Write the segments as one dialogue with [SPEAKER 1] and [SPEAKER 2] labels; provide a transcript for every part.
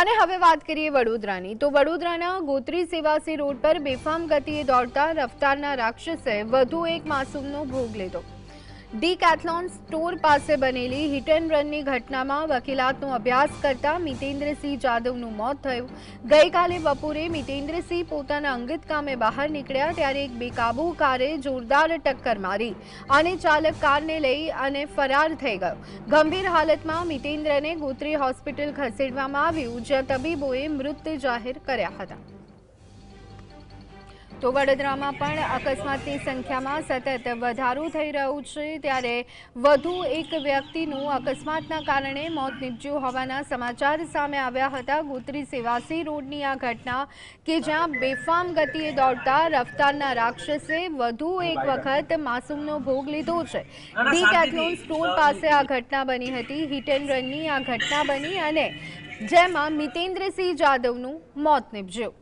[SPEAKER 1] અને હવે વાત કરીએ વડોદરાની તો વડોદરાના ગોત્રી સેવાસી રોડ પર બેફામ ગતિએ દોડતા રફતારના રાક્ષસે વધુ એક માસૂમનો ભોગ લીધો। ડીકેથલોન સ્ટોર પાસે બનેલી હિટ એન્ડ રનની ઘટનામાં વકીલાતનો અભ્યાસ કરતા મિતેન્દ્રસિંહ જાદવનું મોત થયું। ગઈકાલે બપોરે મિતેન્દ્રસિંહ પોતાના અંગત કામે બહાર નીકળ્યા ત્યારે એક બેકાબુ કારે જોરદાર ટક્કર મારી અને ચાલક કારને લઈ અને ફરાર થઈ ગયો। ગંભીર હાલતમાં મિતેન્દ્રને ગોત્રી હોસ્પિટલ ખસેડવામાં આવ્યું, જ્યાં તબીબોએ મૃત જાહેર કર્યા હતા। તો વડોદરામાં પણ અકસ્માતની સંખ્યામાં સતત વધારો થઈ રહ્યો છે, ત્યારે વધુ એક વ્યક્તિનું અકસ્માતના કારણે મોત નીપજ્યું હોવાના સમાચાર સામે આવ્યા હતા। ગોત્રી સેવાસી રોડની આ ઘટના કે જ્યાં બેફામ ગતિએ દોડતા રફતારના રાક્ષસે વધુ એક વખત માસૂમનો ભોગ લીધો છે। ડીકેથલોન સ્ટોર પાસે આ ઘટના બની હતી। હિટ એન્ડ રનની આ ઘટના બની અને જેમાં મિતેન્દ્રસિંહ જાદવનું મોત નીપજ્યું।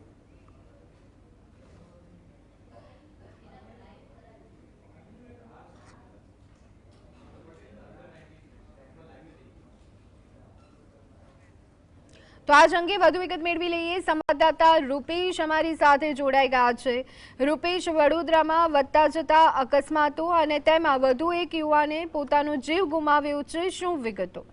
[SPEAKER 1] તો આજ અંગે વધુ વિગત મેળવી લઈએ। સંવાદદાતા રૂપેશ અમારી સાથે જોડાઈ ગયા છે। રૂપેશ, વડોદરામાં વધતા જતા અકસ્માતો અને તેમાં વધુ એક યુવાને પોતાનો જીવ ગુમાવ્યો છે, શું વિગતો?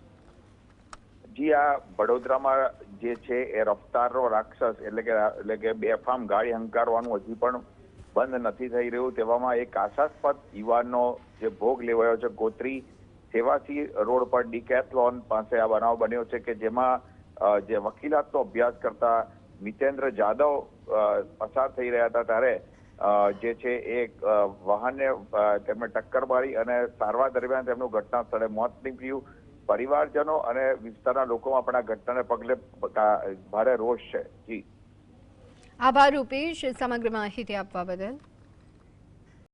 [SPEAKER 2] જી, આ વડોદરામાં જે છે એ રફતારનો રાક્ષસ એટલે કે બેફામ ગાડી હંકારવાનું હજી પણ બંધ નથી થઈ રહ્યું। તેવામાં એક આશાસ્પદ યુવાનનો જે ભોગ લેવાયો છે ગોત્રી સેવાસી રોડ પર ડીકેથલોન પાસે આ બનાવ બન્યો છે કે જેમાં જે વકીલાતનો અભ્યાસ કરતા મિતેન્દ્ર જાદવ પસાર થઈ રહ્યા હતા ત્યારે જે છે એક વાહનને તેમને ટક્કર મારી અને સારવાર દરમિયાન તેમનું ઘટના સ્થળે મોત નીપજ્યું। પરિવારજનો અને વિસ્તારના લોકોમાં પણ આ ઘટનાને પગલે ભારે રોષ છે। જી,
[SPEAKER 1] આભાર રૂપેશ, સમગ્ર માહિતી આપવા બદલ।